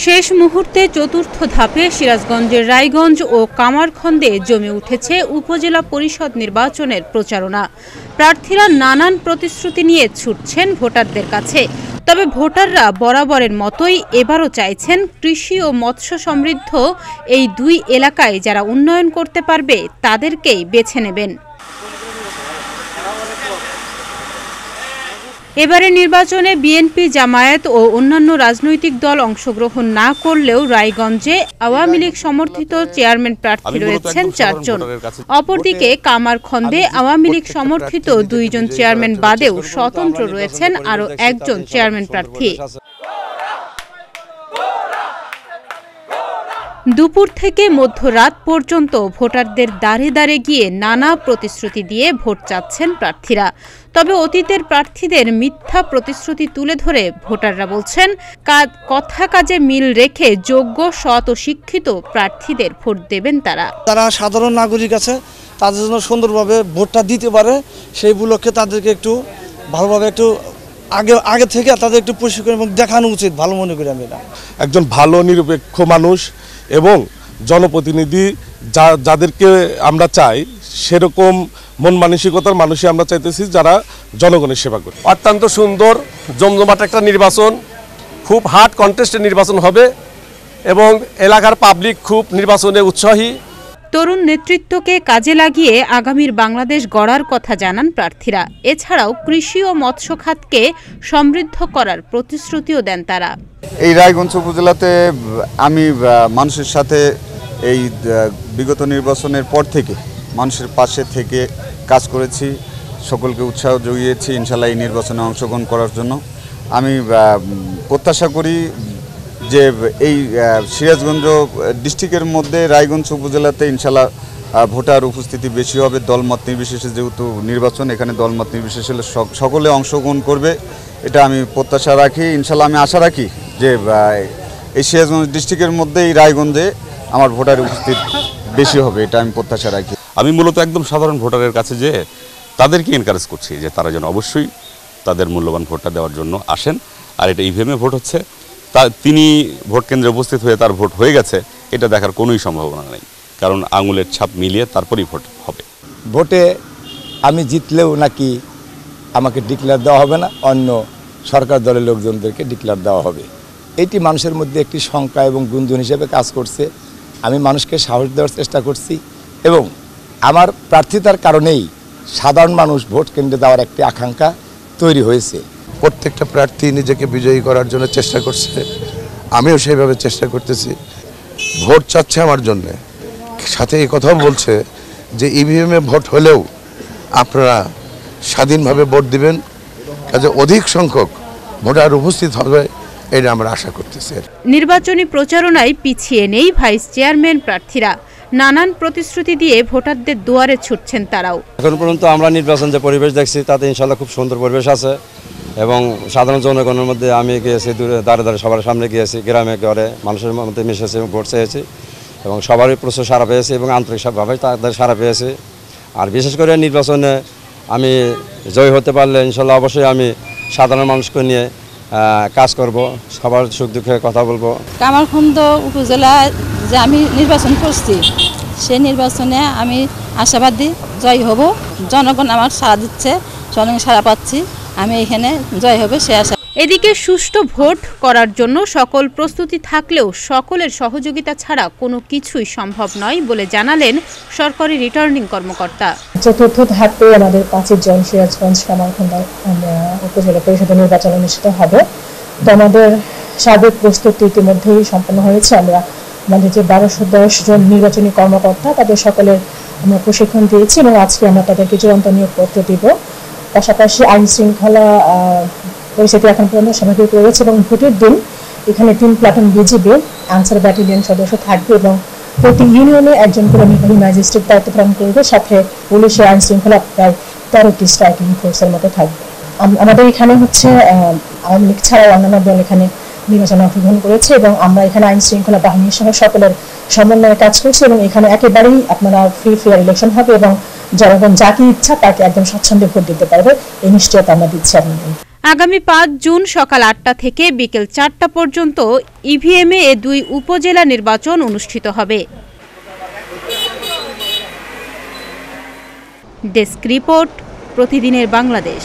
শেষ মুহূর্তে চতুর্থ ধাপে সিরাজগঞ্জের রায়গঞ্জ ও কামারখন্দে জমে উঠেছে উপজেলা পরিষদ নির্বাচনের প্রচারণা। প্রার্থীরা নানান প্রতিশ্রুতি নিয়ে ছুটছেন ভোটারদের কাছে। তবে ভোটাররা বরাবরের মতোই এবারও চাইছেন কৃষি ও মৎস্য সমৃদ্ধ এই দুই এলাকায় যারা উন্নয়ন করতে পারবে তাদেরকেই বেছে নেবেন। এবারে নির্বাচনে বিএনপি, জামায়াত ও অন্যান্য রাজনৈতিক দল অংশগ্রহণ না করলেও রায়গঞ্জে আওয়ামী লীগ সমর্থিত চেয়ারম্যান প্রার্থী রয়েছেন ৪ জন। অপরদিকে কামারখন্দে আওয়ামী লীগ সমর্থিত ২ জন চেয়ারম্যান বাদেও স্বতন্ত্র রয়েছেন আরও ১ জন চেয়ারম্যান প্রার্থী। দুপুর থেকে মধ্যরাত পর্যন্ত ভোটারদের দাঁড়ে দাঁড়ে গিয়ে নানা প্রতিশ্রুতি দিয়ে ভোট চাচ্ছেন প্রার্থীরা। তবে অতীতের প্রার্থীদের মিথ্যা প্রতিশ্রুতি তুলে ধরে ভোটাররা বলছেন কথা কাজে মিল রেখে যোগ্য, সৎ ও শিক্ষিত প্রার্থীদের ভোট দেবেন তারা। যারা সাধারণ নাগরিক আছে তাদের জন্য সুন্দরভাবে ভোটটা দিতে পারে সেই উপলক্ষে তাদেরকে একটু ভালোভাবে একটু আগে থেকে তাদের একটু প্রশিক্ষণ এবং দেখানো উচিত, ভালো মনে করি আমি। একজন ভালো নিরপেক্ষ মানুষ এবং জনপ্রতিনিধি যাদেরকে আমরা চাই সেরকম মন মানসিকতার মানুষই আমরা চাইতেছি যারা জনগণের সেবা করে। অত্যন্ত সুন্দর জমজমাট একটা নির্বাচন, খুব হার্ড কন্টেস্টের নির্বাচন হবে এবং এলাকার পাবলিক খুব নির্বাচনে উৎসাহী। তরুণ নেতৃত্বকে কাজে লাগিয়ে আগামীর বাংলাদেশ গড়ার কথা জানান প্রার্থীরা। এছাড়াও কৃষি ও মৎস্য খাতকে সমৃদ্ধ করার প্রতিশ্রুতিও দেন তারা। এই রায়গঞ্জ উপজেলাতে আমি মানুষের সাথে এই বিগত নির্বাচনের পর থেকে মানুষের পাশে থেকে কাজ করেছি, সকলকে উৎসাহ জুগিয়েছি ইনশাল্লাহ এই নির্বাচনে অংশগ্রহণ করার জন্য। আমি প্রত্যাশা করি যে এই সিরাজগঞ্জ ডিস্ট্রিক্টের মধ্যে রায়গঞ্জ উপজেলাতে ইনশাল্লাহ ভোটার উপস্থিতি বেশি হবে। দলমত নির্বিশেষে যেহেতু নির্বাচন, এখানে দলমত নির্বিশেষে সকলে অংশগ্রহণ করবে, এটা আমি প্রত্যাশা রাখি। ইনশাল্লাহ আমি আশা রাখি যে এই সিরাজগঞ্জ ডিস্ট্রিক্টের মধ্যে এই রায়গঞ্জে আমার ভোটার উপস্থিত বেশি হবে, এটা আমি প্রত্যাশা রাখি। আমি মূলত একদম সাধারণ ভোটারের কাছে যে তাদেরকে এনকারেজ করছি যে তারা যেন অবশ্যই তাদের মূল্যবান ভোটটা দেওয়ার জন্য আসেন। আর এটা ইভিএমে ভোট হচ্ছে, তিনি ভোট কেন্দ্রে উপস্থিত হয়ে তার ভোট হয়ে গেছে এটা দেখার কোনোই সম্ভাবনা নেই, কারণ আঙুলের ছাপ মিলিয়ে তারপরেই ভোট হবে। ভোটে আমি জিতলেও নাকি আমাকে ডিক্লেয়ার দেওয়া হবে না, অন্য সরকার দলের লোকজনদেরকে ডিক্লেয়ার দেওয়া হবে। এটি মানুষের মধ্যে একটি শঙ্কা এবং গুঞ্জন হিসেবে কাজ করছে। আমি মানুষকে সাহস দেওয়ার চেষ্টা করছি এবং আমার প্রার্থিতার কারণেই সাধারণ মানুষ ভোট কেন্দ্রে দেওয়ার একটি আকাঙ্ক্ষা তৈরি হয়েছে। প্রত্যেকটা প্রার্থী নিজেকে বিজয়ী করার জন্য চেষ্টা করছে, আমিও সেইভাবে চেষ্টা করতেছি। ভোট চাচ্ছে আমার জন্যে, সাথে এই কথাও বলছে যে ইভিএমে ভোট হলেও আপনারা স্বাধীনভাবে ভোট দিবেন, কাজে অধিক সংখ্যক ভোটার উপস্থিত হবে, এটা আমরা আশা করতেছি। নির্বাচনী প্রচারণায় পিছিয়ে নেই ভাইস চেয়ারম্যান প্রার্থীরা। নানান প্রতিশ্রুতি দিয়ে ভোটারদের দুয়ারে ছুটছেন তারাও। এখন পর্যন্ত আমরা নির্বাচন যে পরিবেশ দেখছি তাতে ইনশাল্লাহ খুব সুন্দর পরিবেশ আছে এবং সাধারণ জনগণের মধ্যে আমি গিয়েছি, দূরে দাঁড়ে সবার সামনে গিয়েছি, গ্রামে ঘরে মানুষের মধ্যে মিশেছি, ভোট চেয়েছি এবং সবারই প্রচুর সাড়া পেয়েছি এবং আন্তরিকভাবে তাদের সাড়া পেয়েছি। আর বিশেষ করে নির্বাচনে আমি জয় হতে পারলে ইনশাল্লাহ অবশ্যই আমি সাধারণ মানুষকে নিয়ে কাজ করব, সবার সুখ দুঃখে কথা বলবো। কামারখন্দ উপজেলায় যে আমি নির্বাচন করছি সেই নির্বাচনে আমি আশাবাদী জয় হব। জনগণ আমার সাড়া দিচ্ছে, জনগণ সাড়া পাচ্ছি, আমি এখানে জয় হবে সে আশা। এদিকে সুষ্ঠু ভোট করার জন্য সকল প্রস্তুতি থাকলেও সকলের সহযোগিতা ছাড়া কোনো কিছুই সম্ভব নয় বলে জানালেন সরকারি রিটার্নিং কর্মকর্তা। চতুর্থ ধাপে আমাদের 5 জন সিরাজগঞ্জ কামারখন্দ উপজেলা পরিষদ নির্বাচন অনুষ্ঠিত হবে। তো আমাদের সার্বিক প্রস্তুতি ইতিমধ্যেই সম্পন্ন হয়েছে। আমরা আমাদের যে 1210 জন নির্বাচনী কর্মকর্তা তাদের সকলের আমরা প্রশিক্ষণ দিয়েছি এবং আজকে আমরা তাদেরকে চূড়ান্ত নিয়োগপত্র দিব। পাশাপাশি আইন শৃঙ্খলা পরিস্থিতি এখন পর্যন্ত স্বাভাবিক রয়েছে এবং ভোটের দিন এখানে 3 প্লাটুন বিজিবি আনসার ব্যাটালিয়ন সদস্য থাকবে এবং প্রতি ইউনিয়নে একজন করে নির্বাহী ম্যাজিস্ট্রেট দায়িত্ব পালন করবে, সাথে পুলিশের আইন শৃঙ্খলা প্রায় 13টি স্ট্রাইকিং ফোর্সের মতো থাকবে। আমাদের এখানে হচ্ছে আওয়ামী লীগ ছাড়াও অন্যান্য দল এখানে নির্বাচনে অংশগ্রহণ করেছে এবং আমরা এখানে আইন শৃঙ্খলা বাহিনীর সহ সকলের সমন্বয়ে কাজ করছি এবং এখানে একেবারেই আপনারা ফ্রি ফেয়ার ইলেকশন হবে এবং জনগণ যাকে ইচ্ছা তাকে একদম স্বচ্ছন্দে ভোট দিতে পারবে, এই নিশ্চয়তা আমরা দিচ্ছি আপনাদের। আগামী 5 জুন সকাল 8টা থেকে বিকেল 4টা পর্যন্ত ইভিএমে এ 2 উপজেলা নির্বাচন অনুষ্ঠিত হবে। ডেস্ক রিপোর্ট, প্রতিদিনের বাংলাদেশ।